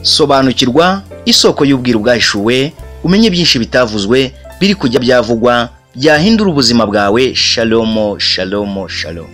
sobanukirwa isoko y'ubwiru bwahishuwe, umenye byinshi bitavuzwe biri kujya byavugwa byahindura ubuzima bwawe. Shalom, shalom, shalom.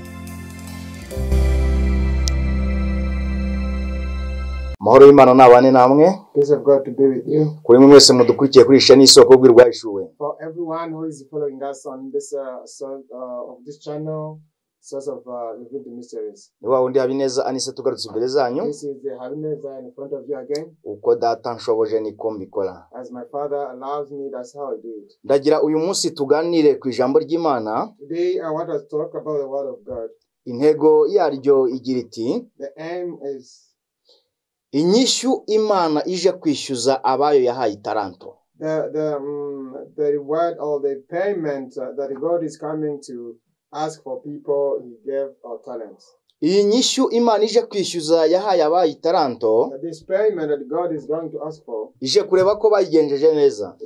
Mahoro y'Imana nabane namwe. Peace of God to be with you. Kuri mwe mwese mudukurikiye kuri Isheni isoko y'ubwiru bwahishuwe. For everyone who is following us on this of this channel, source of revealed mysteries. Ni wa wundi Habineza Anise tugarutse imbere zanyu. This is the Habineza in front of you again. Uko data nshoboje niko mbikora. As my Father allows me, that's how I do it. Ndagira uyu munsi tuganire ku ijambo ry'Imana. Today I want to talk about the word of God. Intego yaryo igira iti, The aim is inyishu Imana ije kwishyuza abayo yahaye itaranto. the reward or the payment that God is coming to ask for people he gave our talents. Iyi nyishu Imana ije kwishyuza yahaye abayo itaranto, This payment that God is going to ask for ije kureba ko bayigenjeje neza.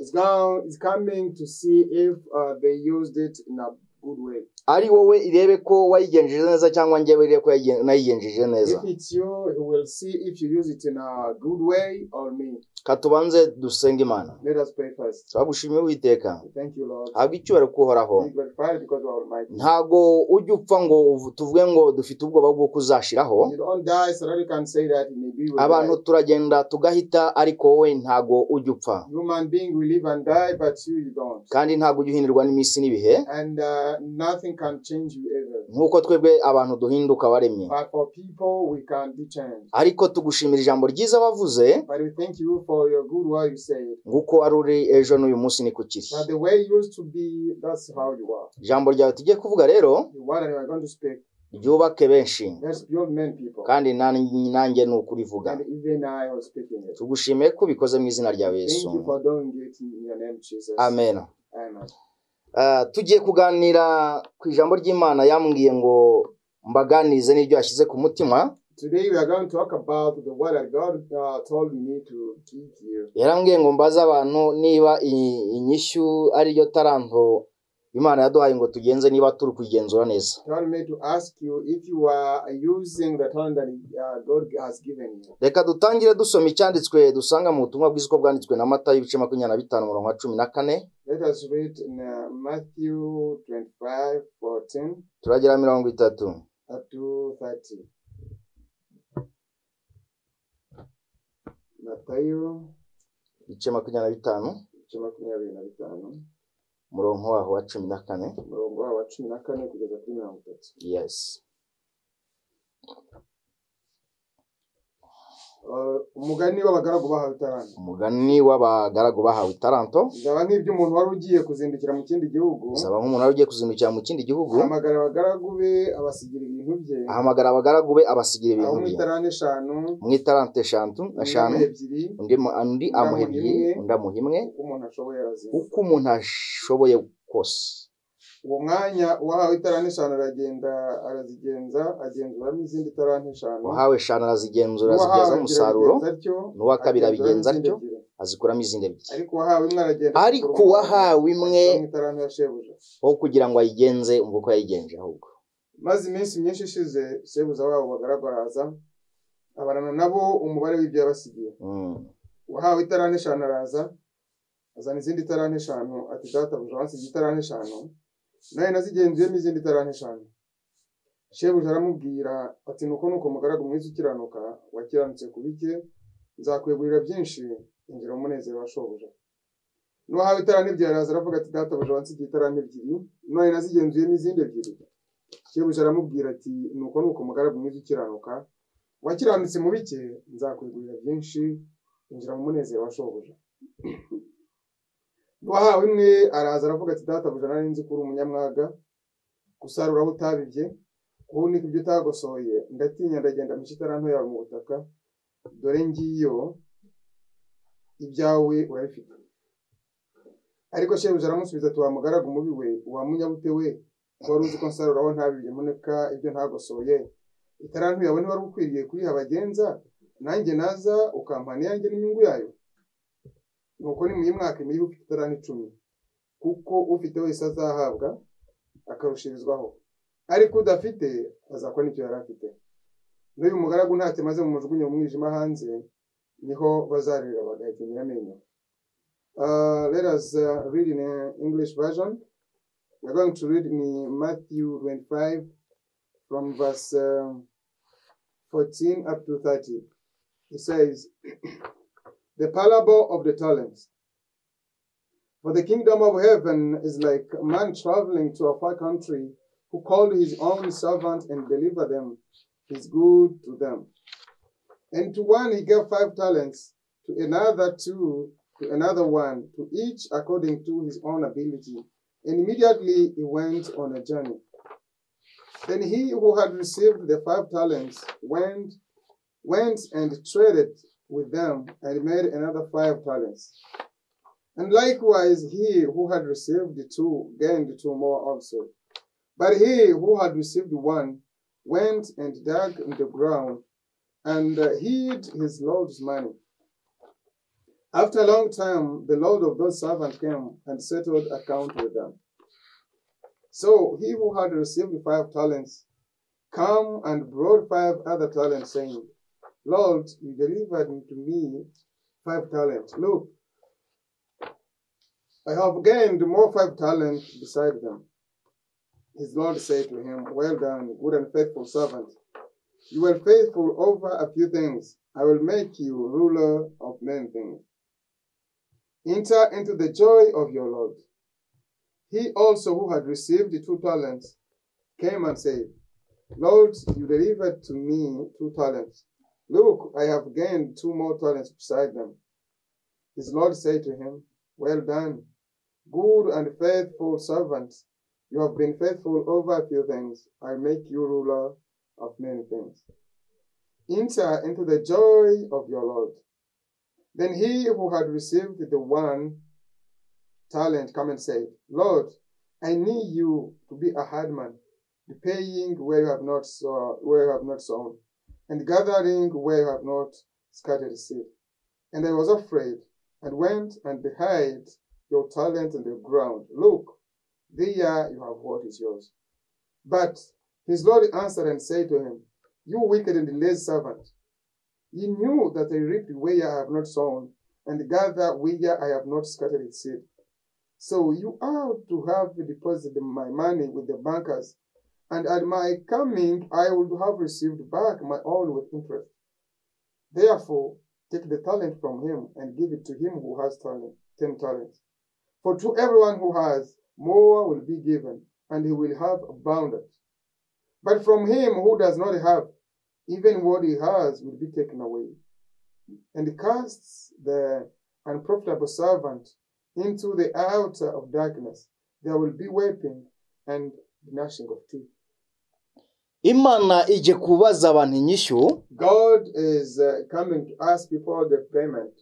is coming to see if they used it in a good way. Ari wowe irebe ko wayigenjeje neza cyangwa njyewe irebe ko nayigenjeje neza. If it's you, he will see if you use it in a good way or me. Katubanze dusenge Imana. Let us pray first. Twagushimiye Uwiteka. Thank you, Lord. Habwa icyubahiro kuhoraho. Be glorified because you are almighty. Ntago ujya upfa ngo tuvuge ngo dufite ubwoba bwo kuzashiraho. You don't die so that you can say that it may be with Abantu turagenda tugahita ariko wowe ntago ujya upfa. Human being will live and die, but you don't. Kandi ntago ujya uhindirwa n'iminsi n'ibihe. And nothing can change you ever. Nkuko twebwe abantu duhinduka waremye. But for people, we can be changed. Ariko tugushimira ijambo ryiza wavuze. But we thank you for your good word you said. Nguko aruri ejo n'uyu munsi ni kukiri. But the way you used to be, that's how you are. Ijambo ryawe tugiye kuvuga rero, The word that you are going to speak, ryubake benshi. let's build men people. Kandi nanjye nukurivuga. And even I was speaking it. Tugushimiye ko bikoze mu izina rya Thank Yesu. you for doing it in your name, Jesus. Amen. Amen. Tugiye kuganira ku ijambo ry'Imana yambwiye ngo mbaganize n'ibyo yashyize ku mutima. Today we are going to talk about the word that God told me to give you. Yarambwiye ngo mbaze abantu niba inyishu ari yo taranto Imana yaduhaye ngo tugenze niba turi kugenzura neza. Told me to ask you if you are using the talent that God has given you. Reka dutangire dusoma icyanditswe dusanga mu butumwa bw'isuko bwanditswe na Matayo ibice 25:14. Let us read in Matthew 25:14 turagera 30 up to 30. Matayo ibice 25 murongo waho wa 14. Murongo wa 14 kugeza kuri 30. Yes. Umugani w'abagaragu bahawe itaranto. Umugani w'abagaragu bahawe itaranto. Zaba nk'ibyo umuntu wari ugiye kuzindukira mu kindi gihugu. Zaba nk'umuntu wari ugiye kuzindukira mu kindi gihugu. Ahamagara abagaragu be abasigira ibintu bye. Ahamagara abagaragu be abasigira ibintu bye. Mu itaranto eshanu. Mu itaranto eshanu. Undi amuha ebyiri, undi amuha imwe. Uko umuntu ashoboye kose. Uwo mwanya uwahawe itaranto eshanu arazigenza agenzuramo izindi taranto eshanu. Uwahawe eshanu arazigenzura zigeza umusaruro. N'uwa kabiri abigenza atyo azikuramo izindi ebyiri. Ariko uwahawe imwe aho kugira ngo ayigenze umva uko yayigenje ahubwo. Maze iminsi myinshi ishize shebuja wabo bagaragu araza abarana nabo umubare w'ibyo yabasigiye. Uwahawe itaranto eshanu araza azana izindi taranto eshanu ati databuja wansigiye itaranto eshanu. Naye nazigenzuyemo izindi taranto eshanu. Shebuja aramubwira ati nuko mugaragu mwiza ukiranuka wakiranutse ku bike nzakwegurira byinshi injira mu munezero wa shobuja. N'uwahawe itaranto ebyiri araza aravuga ati databuja wansigiye itaranto ebyiri naye nazigenzuyemo izindi ebyiri. Shebuja aramubwira ati nuko mugaragu mwiza ukiranuka wakiranutse mu bike nzakwegurira byinshi injira mu munezero wa shobuja. Wahawe imwe araza aravuga ati databuja nari nzi ko uri umunyamwaga gusarura aho utabibye kuhunika ibyo utagosoye ndatinya ndagenda mu itaranto yawe mu butaka dore ngiyo ibyawe urabifite. Ariko shebuja aramusubiza ati wa mugaragu mubi we wa munyabute we wari uzi ko nsarura aho ntabibye muneka ibyo ntagosoye itaranto yawe ntiwari ukwiriye kuyiha abagenza nanjye naza ukampana yanjye n'inyungu yayo. Nuko ni mu mwaka imwe ufite itaranto 10 kuko ufite wese azahabwa akarushirizwaho ariko udafite azakora nicyo yari afite. N'uyu mugaragu ntacyo maze mu mujugunye mu mwijima hanze niho bazarira bagahitinira amenyo. Let us read in an English version. We're going to read in Matthew 25 from verse 14 up to 30. It says, the parable of the talents. For the kingdom of heaven is like a man traveling to a far country, who called his own servants and delivered them his good to them. And to one he gave 5 talents, to another 2, to another 1, to each according to his own ability. And immediately he went on a journey. Then he who had received the 5 talents went and traded with them and made another 5 talents. And likewise he who had received the 2 gained 2 more also. But he who had received 1 went and dug in the ground and hid his Lord's money. After a long time, the Lord of those servants came and settled account with them. So he who had received 5 talents came and brought 5 other talents, saying, Lord, you delivered to me 5 talents. Look, I have gained more 5 talents beside them. His Lord said to him, well done, good and faithful servant. You were faithful over a few things. I will make you ruler of many things. Enter into the joy of your Lord. He also who had received the 2 talents came and said, Lord, you delivered to me 2 talents. Look, I have gained 2 more talents beside them. His Lord said to him, well done, good and faithful servant. You have been faithful over a few things. I make you ruler of many things. Enter into the joy of your Lord. Then he who had received the 1 talent came and said, Lord, I need you to be a hard man, repaying where you have not sown, and gathering where you have not scattered seed. And I was afraid, and went and hid your talent in the ground. Look, there you have what is yours. But his Lord answered and said to him, you wicked and lazy servant, you knew that I reaped where I have not sown, and gathered where I have not scattered its seed. So you ought to have deposited my money with the bankers, and at my coming I would have received back my own with interest. Therefore, take the talent from him and give it to him who has 10 talents. For to everyone who has, more will be given, and he will have abundance. But from him who does not have, even what he has will be taken away. And he casts the unprofitable servant into the outer of darkness. There will be weeping and gnashing of teeth. Imana ije kubaza abantu inyishu. God is coming to ask people the payment.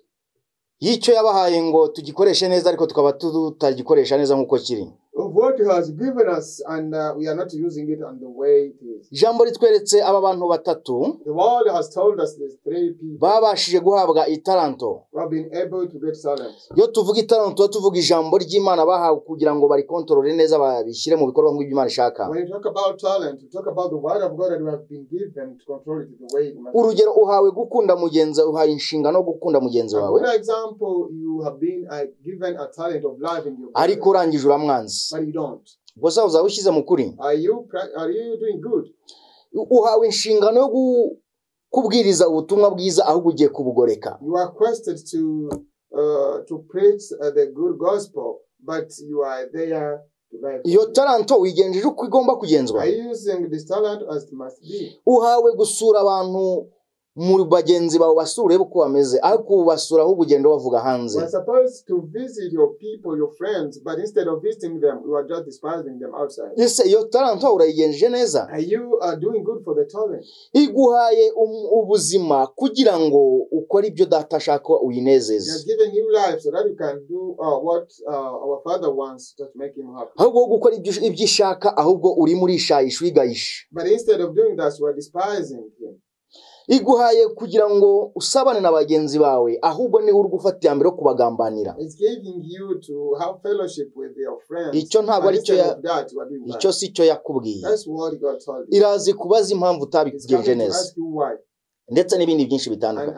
Yico yabahaye ngo tugikoreshe neza ariko tukaba tutagikoresha neza nkuko kiri. Of what he has given us, and we are not using it on the way it is. Jambo ritweretse aba bantu batatu. The world has told us there's 3 people. Babashije guhabwa italanto. Who have been able to get talents. Yo tuvuga italanto tuvuga ijambo ry'Imana bahawe kugira ngo bari control neza babishyire mu bikorwa nk'ibyo Imana ishaka. When you talk about talent, you talk about the word of God that we have been given to control it the way it must. Urugero uhawe gukunda mugenzi uhaye inshinga no gukunda mugenzi wawe. For example, you have been given a talent of love in your life. Ariko urangije uramwanzi. But you don't. Bosa uzawushize mukuri. Are you doing good? Uhawe inshingano yo kubwiriza ubutumwa bwiza ahubwo ugiye kubugoreka. You are requested to preach the good gospel, but you are there to live. Iyo talanto uyigenjeje uko igomba kugenzwa. Are you using this talent as it must be? Uhawe gusura abantu muri bagenzi bawe basure uko bameze ariko basura aho ugenda bavuga hanze. You are supposed to visit your people, your friends, but instead of visiting them, you are just despising them outside. Yes, iyo talanto urayigenjeje neza. Are you doing good for the talent? Iguhaye ubuzima kugira ngo ukore ibyo data ashaka uyinezeze. He has given you life so that you can do what our Father wants to make him happy. Ahubwo gukora ibyo ishaka ahubwo uri muri shayisha wigayisha. But instead of doing that, you are despising him. Iguhaye kugira ngo usabane na bagenzi bawe ahubwo ni uri gufata yambere kubagambanira. It's giving you to have fellowship with your friends. Icyo ntabwo ari icyo si cyo yakubwiye. That's what God told you. Irazi kubaza impamvu utabigenje neza. ndetse n'ibindi byinshi bitandukanye.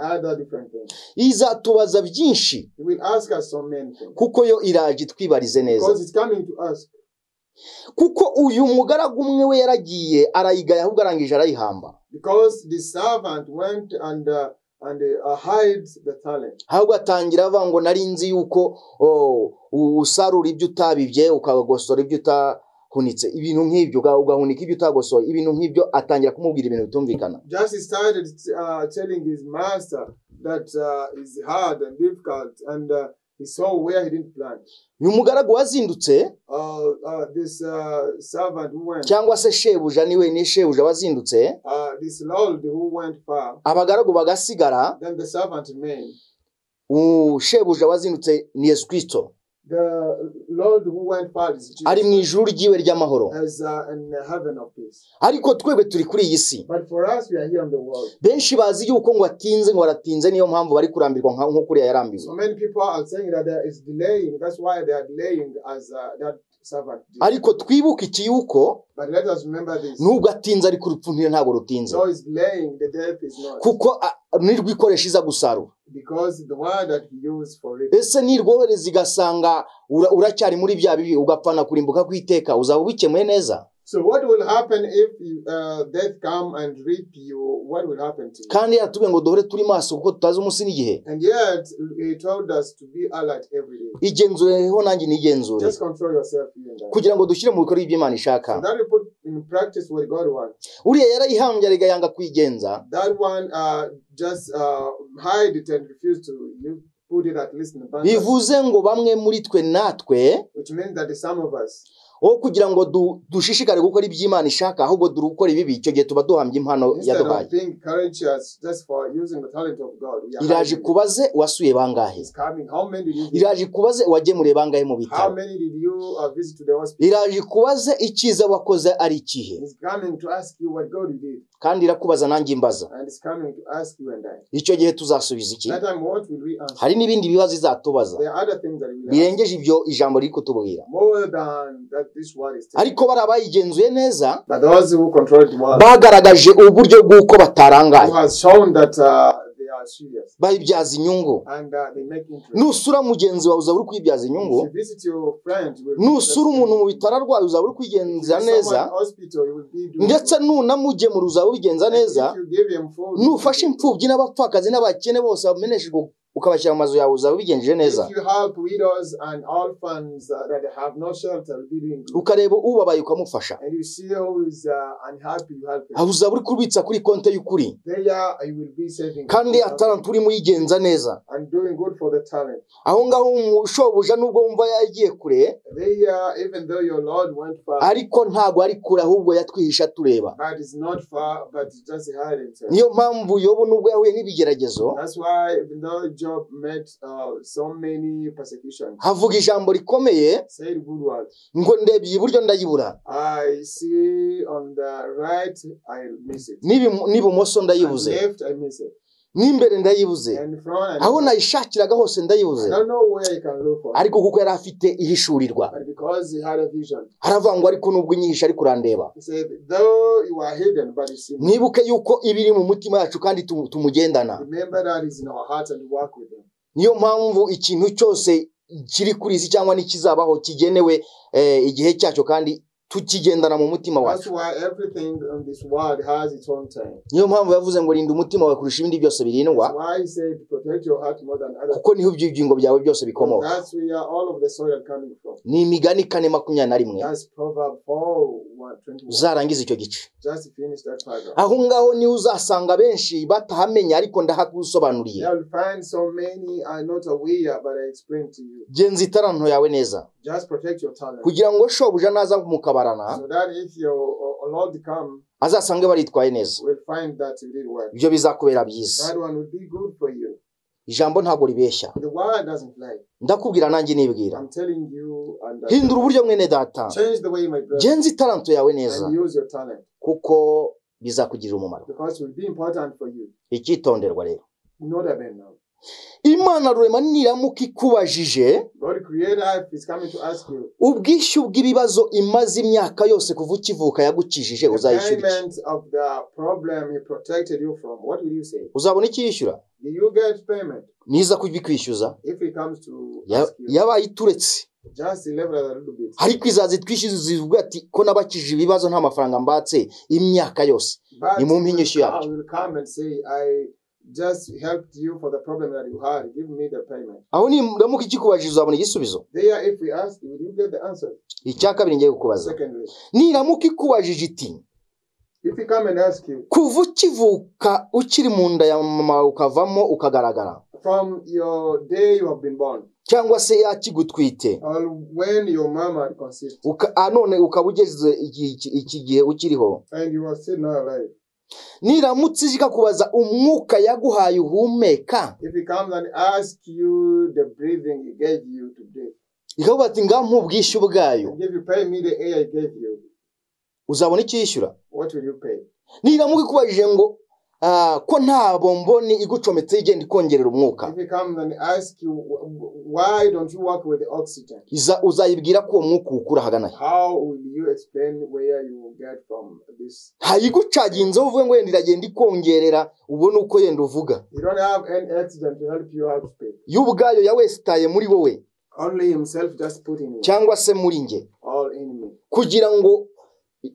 Izatubaza byinshi kuko yo iraje twibarize neza, kuko uyu mugaragu umwe we yaragiye arayigaya ahubwo arangije arayihamba, ahubwo atangira avuga ngo nari nzi yuko usarura ibyo utabibye ukagosora ibyo utahunitse, ibintu nk'ibyo ugahunika ibyo utagosoye, ibintu nk'ibyo atangira kumubwira ibintu bitumvikana. Just he started telling his master that is hard and difficult, and he saw where he didn't plant. Uyu mugaragu wazindutse, this servant who went, cyangwa se shebuja niwe ni shebuja wazindutse, this lord who went far, abagaragu bagasigara, then the servant remained. Shebuja wazindutse ni Yesu Kristo. The Lord who went far is Jesus. Ari mu ijuru ryiwe ry'amahoro. As in heaven of peace. Ariko twebwe turi kuri iyi si. But for us, we are here on the world. Benshi bazi yuko ngo atinze ngo aratinze, niyo mpamvu bari kurambirwa nko kuriya yarambiwe. So many people are saying that there is delaying. That's why they are delaying as that servant did. Ariko twibuke iki yuko, but let us remember this. Nubwo atinze ariko urupfu ntabwo rutinze. So is delaying, the death is not. Kuko nirwikoresha iza gusarura. Because the word that he used for it. Ese nirwohereza igasanga uracyari muri bya bibi ugapfana kurimbuka kwiteka, uzaba ubikemuye neza? So what will happen if death come and reap you? What will happen to you? Kandi yatubwiye ngo duhore turi maso kuko tutazi umunsi n'igihe. And yet he told us to be alert every day. Igenzureho nanjye nigenzure. Just control yourself here and there. Kugira ngo dushyire mu bikorwa iby'Imana ishaka. So that we put in practice what God wants. Uriya yarayihambye arega yanga kwigenza. That one just hide it and refuse to put it at least in the bank. Bivuze ngo bamwe muri twe natwe, which means that some of us, kugira ngo dushishikare gukora iby'Imana ishaka ahubwo durukora ibibi, icyo gihe tuba duhambye impano yaduhaye. Iraje kubaze wasuye bangahe, iraje kubaze wagemuriye bangahe mu bitaro, iraje kubaze icyiza wakoze ari ikihe, kandi irakubaza nanjye imbaza. Icyo gihe tuzasubiza iki? Hari n'ibindi bibazo izatubaza birengeje ibyo ijambo riri kutubwira. Ariko bari abayigenzuye neza, bagaragaje uburyo bw'uko batarangaye, bayibyaza inyungu. Nusura mugenzi wawe uzaba uri kwibyaza inyungu, nusura umuntu mu bitaro arwaye uzaba uri kwigenza neza, ndetse nunamugemura uzaba wigenza neza, nufashe imfubyi n'abapfakazi n'abakene bose bameneshejwe ukabashyira mu mazu yawe uzaba ubigenjeje neza. Ukareba ubabaye ukamufasha, aho uzaba uri kubitsa kuri konti y'ukuri, kandi atarantu urimo uyigenza neza. Aho ngaho umushobuja nubwo wumva yagiye kure, ariko ntabwo ari kure, ahubwo yatwihisha tureba. Niyo mpamvu Yobu nubwo yahuye n'ibigeragezo, Job met so many persecutions. Havuga ijambo rikomeye ngo ndebye iburyo ndayibura, I see on the right I miss it, n'ibumoso ndayibuze, left I miss it, n'imbere ndayibuze, aho nayishakiraga hose ndayibuze. Ariko kuko yari afite ihishurirwa, haravuga ngo ariko nubwo inyihisha ariko urandeba. Mwibuke yuko ibiri mu mutima yacu kandi tumugendana. Niyo mpamvu ikintu cyose kiri kuri isi cyangwa n'ikizabaho kigenewe igihe cyacyo kandi tukigendana mu mutima wacu. Niyo mpamvu yavuze ngo rinda umutima wawe kurusha ibindi byose birindwa, kuko niho ibyingo byawe byose bikomoka. Ni Imigani 4:21. Uzarangiza icyo gice. Aho ngaho ni uzasanga benshi batahamenya, ariko ndahagusobanuriye. Genza itaranto yawe neza, kugira ngo shobuja naza mukabarana, azasange baritwaye neza. Ibyo bizakubera byiza. Ijambo ntabwo ribeshya. Ndakubwira nanjye nibwira. Hindura uburyo mwene data, genza itaranto yawe neza, kuko bizakugirira umumaro. Icyitonderwa rero, Imana rurema niramuka ikubajije God creator is coming to ask you ubwishyu bw'ibibazo imaze imyaka yose kuva ukivuka yagukijije uzayishyura payment of the problem he protected you from. What will you say? uzabona iki yishyura Do you get payment niza kubikwishyuza if he comes to ask you? yabaye ituretse Just elaborate a little bit. ariko izazi twishyuza zivuga ati ko nabakije ibibazo nta mafaranga mbatse imyaka yose ni mu mpinyisho yacu. I will come and say I just helped you for the problem that you had. Give me the payment. Aho ni ndamuka ikikubajije uzabona igisubizo. There if we ask you, will you get the answer? Icya kabiri ngiye kukubaza. Secondly, ni ndamuka ikubajije iti if he come and ask you kuva ukivuka ukiri mu nda ya mama ukavamo ukagaragara from your day you have been born cyangwa se yakigutwite or when your mama had conceived none ukabugeze iki gihe ukiriho and you are still not alive. Niramutse ikakubaza umwuka yaguhaye uhumeka, If he comes and asks you the breathing he gave you to breathe, ikavuga ati ngampa ubwishyu bwayo, if you pay me the air I gave you, uzabona icyo yishyura? what will you pay? Niramuka ikubajije ngo ko nta bomboni igucometse igenda ikongerera umwuka, If he comes and asks you why don't you work with the oxygen, uzayibwira ko uwo mwuka ukura hagana he? how will you explain where you get from this? Hayigucaginze uvuge ngo yenda iragenda ikongerera ubone uko yenda uvuga. You don't have any oxygen to help you out to speak. Y'ubwayo yawesitaye muri wowe, Only himself just put in you, cyangwa se muri nge, all in me, kugira ngo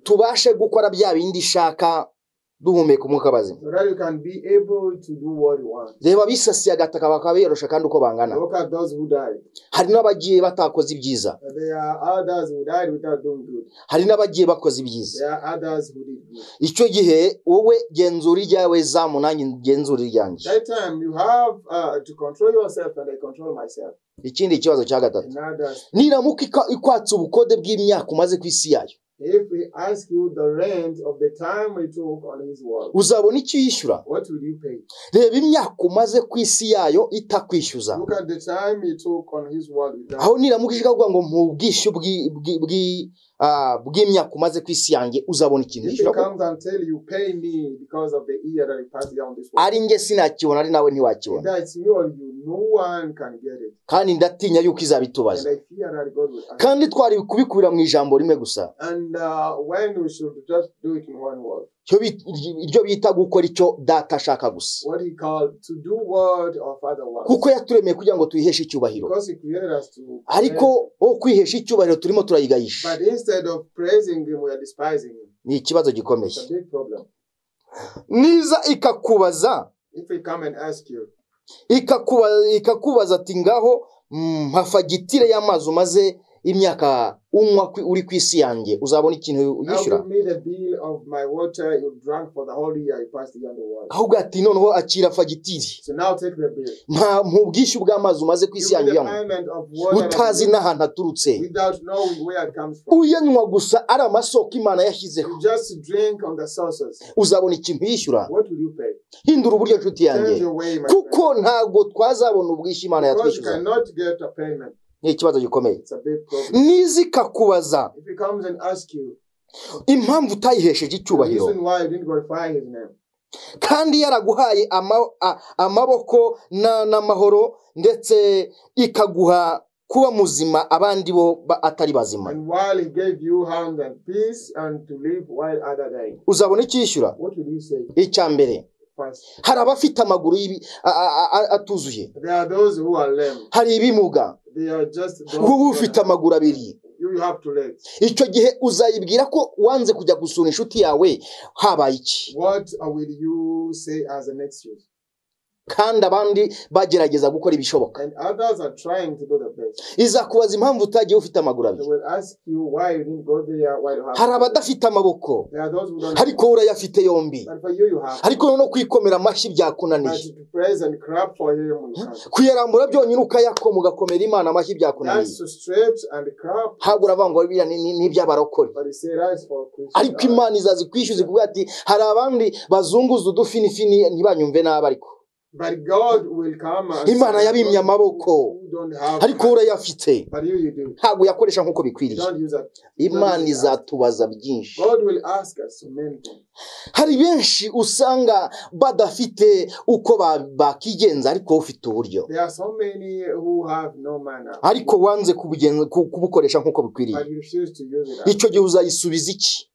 tubashe gukora bya bindi shaka duhumeka umwuka bazima. so that you can be able to do what you want. Reba bisasiye agataka bakaberosha kandi uko bangana. Look at those who died. Hari n'abagiye batakoze ibyiza, There are others who died without doing good. hari n'abagiye bakoze ibyiza. There are others who did good. Icyo gihe wowe genzura iryawe zamu nanjye genzura iryanjye. That time you have to control yourself and I control myself. Ikindi kibazo cya gatatu, niramuka ikwatsa ubukode bw'imyaka umaze ku isi yayo, if we ask you the rent of the time we took on his world, uzabona icyo yishyura? what will you pay? Reba imyaka umaze ku isi yayo itakwishyuza. Look at the time he took on his world. Aho niramuka ikavuga ngo mpubwishyu bw'imyaka umaze ku isi yanjye, uzabona ikintu If he comes and tell you pay me because of the year that he passed down this world, ari nge sinakibona, ari nawe ntiwakibona, that's me or you, no one can get it. kandi ndatinya yuko izabitubaza, And I fear that God will ask. kandi twari kubikubira mu ijambo rimwe gusa, And when we should just do it in one word, iryo bita gukora icyo data ashaka gusa, what he called to do what our Father wants. kuko yaturemeye kugira ngo tuyiheshe icyubahiro, Because he created us to ariko kwihesha icyubahiro turimo turayigayisha. but instead of praising him, we are despising him. Ni ikibazo gikomeye. It's a big problem. Niza ikakubaza, If we come and ask you, ikakubaza ati ngaho mpafagitire y'amazi umaze imyaka unywa uri ku isi yanjye, uzabona ikintu uyishyura? give me the bill of my water you drank for the whole year you passed beyond the world. Ahubwo ati noneho akira fagitire, So now take the bill. mpubwishyu bw'amazi umaze ku isi Give me yanjye the yanywa, payment of water utazi n'ahantu aturutse, without knowing where it comes from. uyanywa gusa ari amasoko Imana yashyizeho, You just drink on the sources. uzabona ikintu yishyura? What will you pay? Hindura uburyo nshuti Change yanjye, your way, my friend. kuko ntabwo twazabona ubwishyu Imana Because you yatwishyuza. cannot get a payment. Ni ikibazo gikomeye. It's a big problem. Niza ikakubaza If he comes and asks you impamvu utayihesheje the icyubahiro, reason why you didn't glorify his name, kandi yaraguhaye amaboko n'amahoro, ndetse ikaguha kuba muzima abandi bo atari bazima, and while he gave you hand and peace and to live while other dying, uzabona icyo yishyura? what will you say? Icya mbere, First, hari abafite amaguru atuzuye, there are those who are lame. hari ibimuga, They are just those wowe ufite amaguru abiri. you have to legs. Icyo gihe uzayibwira ko wanze kujya gusura inshuti yawe habaye iki, What will you say as an excuse? kandi abandi bagerageza gukora ibishoboka. And others are trying to do the best. Izakubaza impamvu utagiye ufite amaguru They abiri. will ask you why you didn't go there, why you have. Hari abadafite amaboko, There are those who don't. ariko urayafite yombi, But for you, you have. ariko noneho kwikomera amashyi But byakunaniye, to praise and clap for him when you can't. kuyarambura byonyine ukayakoma ugakomera Imana amashyi byakunaniye. That's to stretch and clap. Ntabwo uravuga ngo biriya ni iby'abarokore, But he said that's for ariko Christians. Imana izazikwishyuza kuvuga ati hari abandi bazunguza udufinifini ntibanyumve nabi, ariko But God will come Imana yabimye amaboko ariko urayafite ntabwo yakoresha nkuko bikwiriye. Imana izatubaza byinshi. Hari benshi usanga badafite uko bakigenza ariko ufite uburyo, ariko wanze kubukoresha nkuko bikwiriye. Icyo gihe uzayisubiza iki?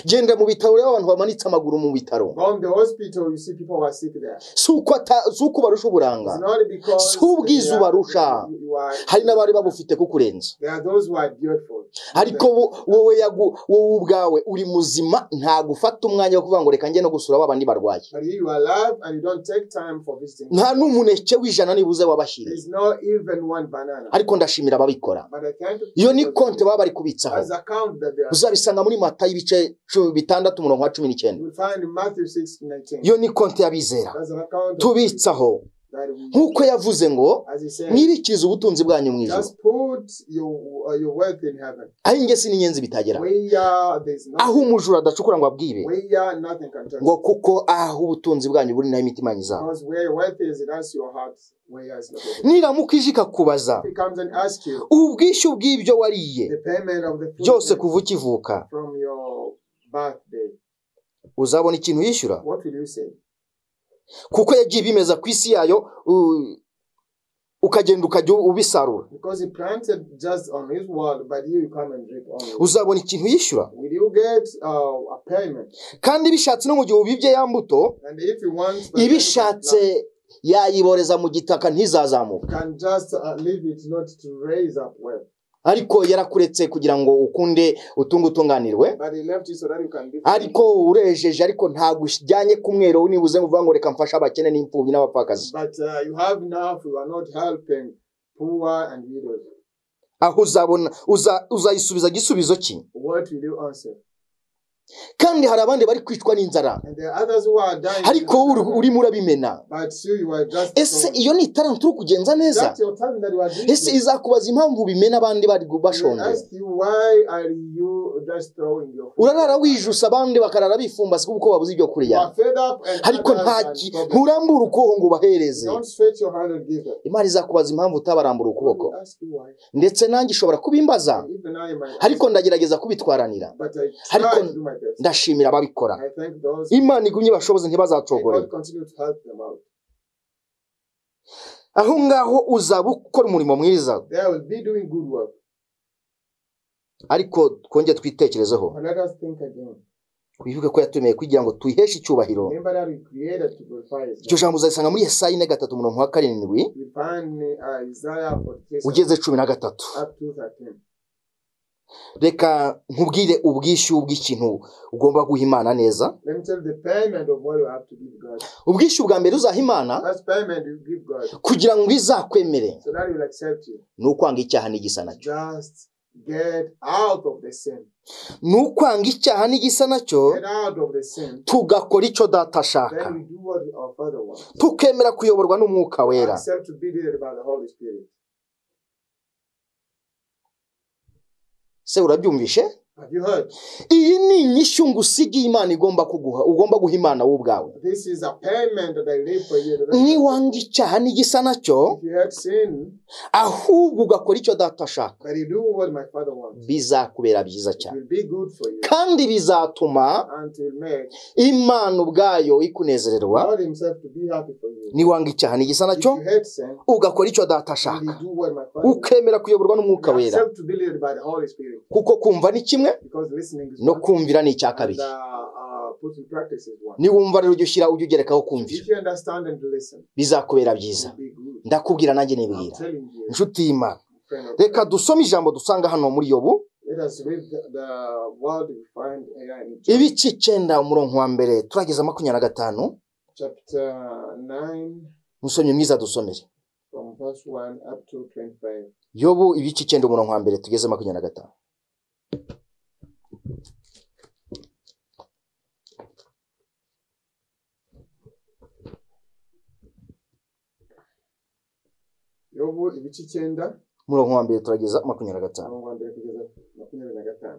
Genda mu bitaro rero abantu bamanitse amaguru mu bitaro. Suko barusha uburanga, subwiza ubarusha. Hari n'abari babufite kukurenza. Ariko wowe ubwawe uri muzima, nta gufata umwanya wo kuvuga ngo reka nge no gusura abandi barwaye. Nta n'umuneke w'ijana nibuze wabashiriye. Ariko ndashimira ababikora. Iyo ni konte baba bari kubitsaho. Uzabisanga muri Matayo ibice 6:19. Iyo ni konte y'abizera tubitsaho, nkuko yavuze ngo mwibikirize ubutunzi bwanyu mu ijuru. Aho ingesi n'inyenzi bitagera, aho umujura adacukura ngo abwibe, ngo kuko aho ubutunzi bwanyu buri naho imitima yanyu izaba. Niramuka ije ikakubaza ubwishyu bw'ibyo wariye byose kuva ukivuka, uzabona ikintu yishyura? Kuko yagiye bimeza ku isi yayo, ukagenda ukajya ubisarura. Uzabona ikintu yishyura? Kandi bishatse no mu gihe ubibye ya mbuto, ibishatse yayiboreza mu gitaka ntizazamuka. Ariko yarakuretse kugira ngo ukunde utunganirwe. Ariko urejeje, ariko ntago ujyanye kumwero unibuze uvuga ngo reka mfasha abakene n'imfubyi n'abapfakazi. Aho uzabona uzayisubiza gisubizo ki? Kandi hari abandi bari kwicwa n'inzara, ariko uri murabimena. Ese iyo ni talent turi kugenza neza? Ese izakubaza impamvu bimena abandi bari bashonje? Urarara wijusa abandi bakarara bifumbase kuko babuze ibyo kurya, ariko nturambura ukuboko ngo bahereze. Imana izakubaza impamvu utabarambura ukuboko. Ndetse nanjye ishobora kubimbaza, ariko ndagerageza kubitwaranira. Ariko ndashimira ababikora. Imana igumye bashoboze ntibazacogore. Aho ngaho uzaba ukora umurimo mwiza. Ariko twonge twitekerezeho, twibuke ko yatumeye kugira ngo tuyiheshe icyubahiro. Icyo jambo uzasanga muri Yesaya 3:7 ugeze 13. Reka nkubwire ubwishyu bw'ikintu ugomba guha Imana neza. Ubwishyu bwa mbere uzaha Imana kugira ngo izakwemere nukwanga icyaha n'igisa nacyo. Nukwanga icyaha n'igisa nacyo, tugakora icyo Data ashaka, tukemera kuyoborwa n'Umwuka Wera. Se urabyumvishe? Iyi ni inyishyu ngusigiye Imana igomba kuguha, ugomba guha Imana wowe ubwawe. Niwanga icyaha n'igisa nacyo, ahubwo ugakora icyo Data ashaka, bizakubera byiza cyane, kandi bizatuma Imana ubwayo ikunezererwa. Niwanga icyaha n'igisa nacyo, ugakora icyo Data ashaka, ukemera kuyoborwa n'Umwuka Wera. Kuko kumva ni kimwe, no kumvira ni icya kabiri. Niwumva rero ujye ugerekaho kumvira, bizakubera byiza. Ndakubwira nanjye nibwira inshuti y'Imana. Reka dusome ijambo dusanga hano muri Yobu ibice 9 umurongo wa mbere turageza 25. Musomye mwiza dusomere Yobu ibice 9 umurongo wa mbere tugeze 25. Yobu ibice 9 umurongo wa mbere turageza 25. Umurongo wa mbere kugeza 25.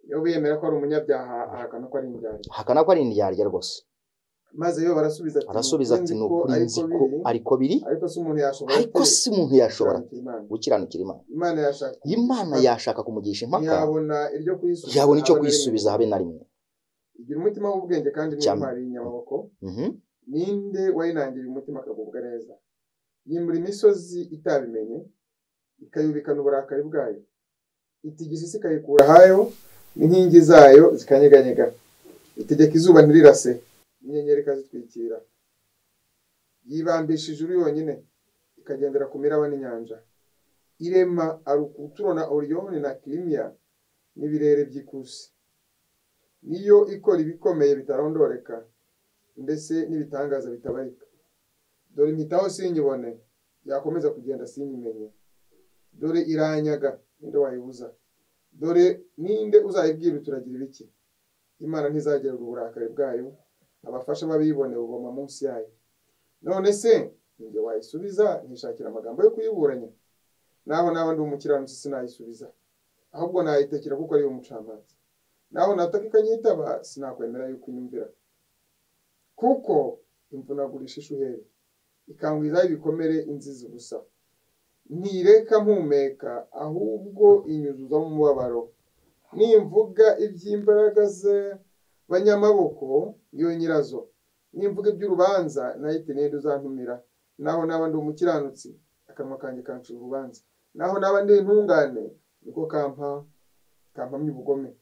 Yobu yemera ko ari umunyabyaha, ahakana ko ari indyarya. Ahakana ko ari indyarya rwose. maze yo arasubiza ati ni ukuri nzi ko ariko biri, ariko si umuntu yashobora gukiranukira Imana. Imana yashaka kumugisha impaka, yabona icyo kuyisubiza habe na rimwe. Igira umutima w'ubwenge kandi n'intwari y'inyamaboko. Ninde wayinangiriye umutima akagubwa neza? Yimbura imisozi itabimenye, ikayubikana uburakari bwayo. Itigisa isi ikayikura hayo, n'inkingi zayo zikanyeganyega. Itegeka izuba ntirirase, inyenyeri ikazitwikira. Yibambisha ijuru yonyine, ikagendera ku miraba n'inyanja. Irema Arukuturo na Orioni na Kirimiya n'ibirere by'ikusi. Niyo ikora ibikomeye bitarondoreka, ndetse n'ibitangaza bitabarika. Dore impitaho sinyibone, yakomeza kugenda sinyimenye. Dore iranyaga, ninde wayibuza? Dore ninde uzayibwira turagira ibiki? Imana ntizagera uburakari bwayo, abafasha babibone uboma munsi yayo. None se ninde wayisubiza? Ntishakira amagambo yo kuyiburanya. Naho ndi umukiranutsi sinayisubiza, ahubwo nayitekera kuko ari umucamanza. Naho nataka ikanyitaba, sinakwemera yuko inyumvira. Kuko imvunagurisha ishuheri, ikangwiza ibikomere inzizi gusa. Ntireka mpumeka, ahubwo inyuzuza mu mubabaro. Nimvuga iby'imbaraga ze banyamaboko, yo nyirazo. Nimvuga iby'urubanza, nahite nende uzantumira. Naho ndi umukiranutsi, akanwa kanjye kancira urubanza. Naho ndi intungane, niko kampamya ubugome.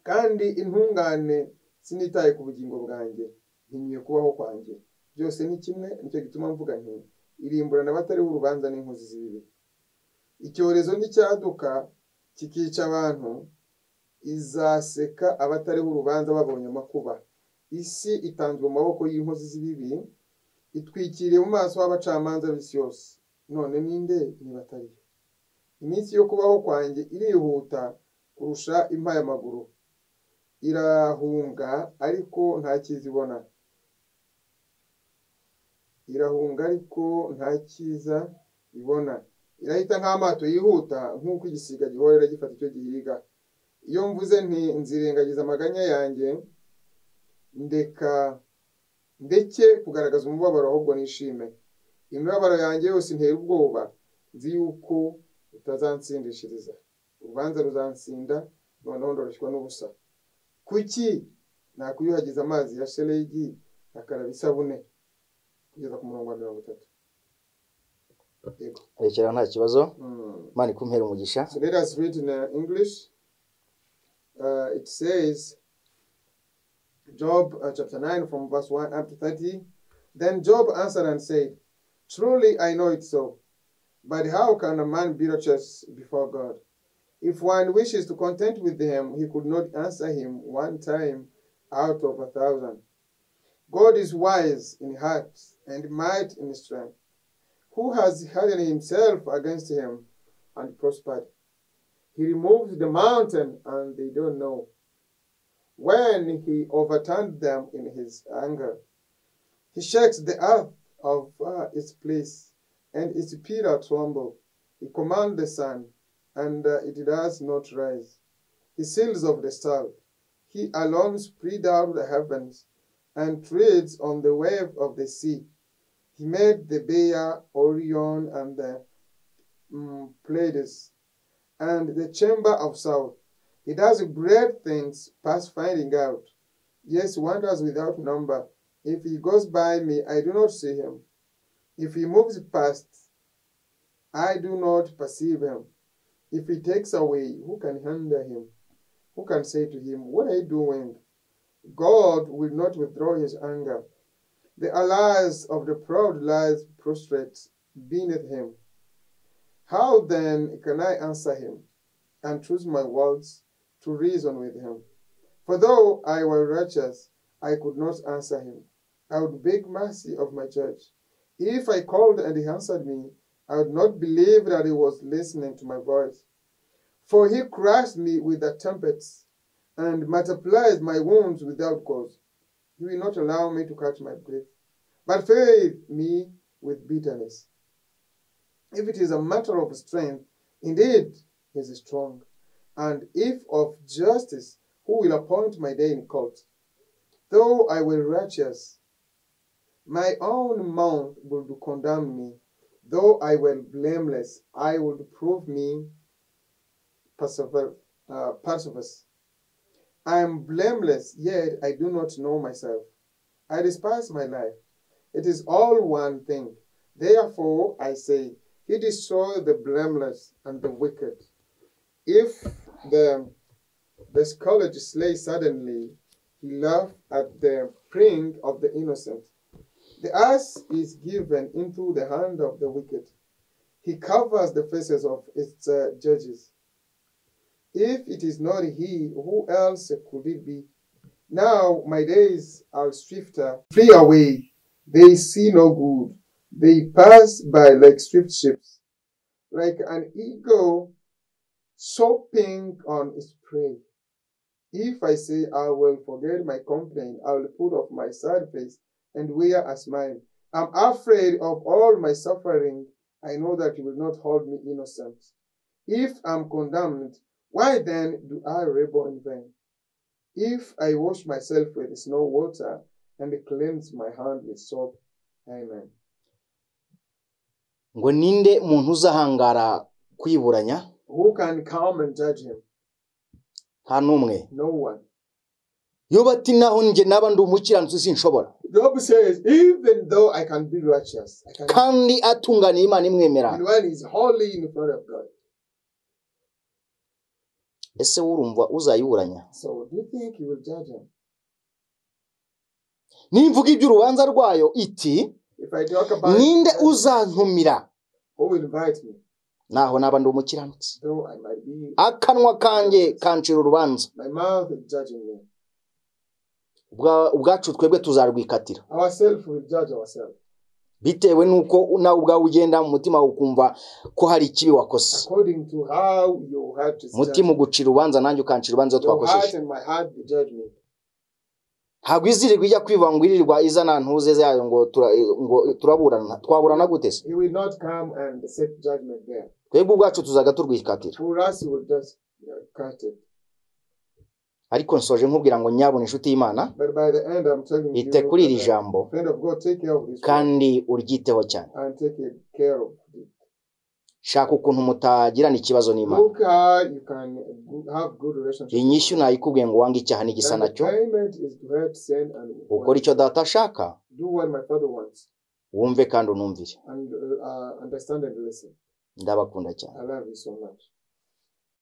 Kandi intungane sinitaye ku bugingo bwanjye, ntinyuye kubaho kwanjye. Byose ni kimwe, nicyo gituma mvuga nti irimburana abatariho urubanza n'inkozi z'ibibi. Icyorezo n'icyaduka kikica abantu, izaseka abatariho urubanza babonye amakuba. Isi itanzwe mu maboko y'inkozi z'ibibi, itwikiriye mu maso y'abacamanza b'isi yose. None ninde nibatariyo? Iminsi yo kubaho kwanjye irihuta kurusha impa y'amaguru. Irahunga ariko nta kizibona. Irahunga ariko nta kiza ibona. Irahita nk'amato yihuta, nk'uko igisiga gihorera gifata icyo gihiga. Iyo mvuze nti nzirengagiza amaganya yanjye, ndeke kugaragaza umubabaro, ahubwo nishime. Imibabaro yanjye yose intera ubwoba, nzi yuko utazansindishiriza. Urubanza ruzansinda, noneho ndoroshywa n'ubusa. Kuki nakuyuhagiza amazi ya shelegi, akaraba isabune? Kugeza ku murongo wa 30. Rekera nta kibazo. Mani kumpera umugisha. So let us read in English. It says, Job chapter 9 from verse 1 up to 30. Then Job answered and said, truly I know it so, but how can a man be righteous before God? If one wishes to contend with him, he could not answer him one time out of 1,000. God is wise in heart and might in strength. Who has hardened himself against him and prospered? He removed the mountain and they don't know. When he overturned them in his anger, he shakes the earth of its place, and its pillar tremble. He commands the sun, and it does not rise. He seals of the stars. He alone spread out the heavens, and treads on the wave of the sea. He made the Bear, Orion, and the Pleiades, and the chamber of south. He does great things past finding out. Yes, wonders without number. If he goes by me, I do not see him. If he moves past, I do not perceive him. If he takes away, who can hinder him? Who can say to him, what are you doing? God will not withdraw his anger. The allies of the proud lies prostrate beneath him. How then can I answer him and choose my words to reason with him? For though I were righteous, I could not answer him. I would beg mercy of my judge. If I called and he answered me, I would not believe that he was listening to my voice. For he crushed me with the trumpets and multiplies my wounds without cause. He will not allow me to catch my breath, but filled me with bitterness. If it is a matter of strength, indeed he is strong. And if of justice, who will appoint my day in court? Though I were righteous, my own mouth would condemn me. Though I were blameless, I would prove me perseverance. I am blameless, yet I do not know myself. I despise my life. It is all one thing. Therefore, I say, he destroys the blameless and the wicked. If the scourge slay suddenly, he laughs at the praying of the innocent. The ass is given into the hand of the wicked. He covers the faces of its judges. If it is not he, who else could it be? Now my days are swifter, flee away. They see no good. They pass by like swift ships, like an eagle sopping on its prey. If I say I will forget my complaint, I will put off my sad face and wear a smile. I'm afraid of all my suffering. I know that you will not hold me innocent. If I'm condemned, why then do I rebel in vain? If I wash myself with snow water and cleanse my hand with soap. Amen. Ngo ninde muntu uzahangara kwiburanya? Who can come and judge him? Nta numwe. No one. Yo bati naho nje naba ndi umukiranutsi sinshobora. Job says, even though I can be righteous, I cannot. Kandi atungana Imana imwemera. And when he's holy in front of God. Ese urumva uzayiburanya? So do you think he will judge him? Nimvuga iby'urubanza rwayo iti, ninde uzantumira? Who will invite me? Naho naba ndi umukiranutsi. Akanwa kanjye kancira urubanza. My mouth is judging me. Ubwacu twebwe tuzarwikatira. Ourselves will judge ourselves. Bitewe nuko nawe ubwawe ugenda mu mutima ukumva ko hari ikibi wakoze. According to how your heart is. Mutima ugucira urubanza nanjye ukancira urubanza twakosheje. My heart will judge me. Ntabwo izirirwa ijya kwivangwirirwa izana ntuze zayo ngo turaburana twaburana gute se? He will not come and set judgment there. Twebwe ubwacu tuzaga turwikatira. For us he will just cut it. Ariko nsoje nkubwira ngo nyabone inshuti y'Imana. But by the end I'm telling you, ite kuri iri jambo friend of God, take care of this kandi uryiteho cyane. And take care of it. Shaka ukuntu mutagirana ikibazo n'Imana. Look how you can have good relationship. Inyishu nayikubwiye ngo wanga icyaha n'igisa nacyo. Ukora icyo data ashaka. Do what my father wants. Wumve kandi unumvire. And understand and listen. Ndabakunda cyane. I love you so much.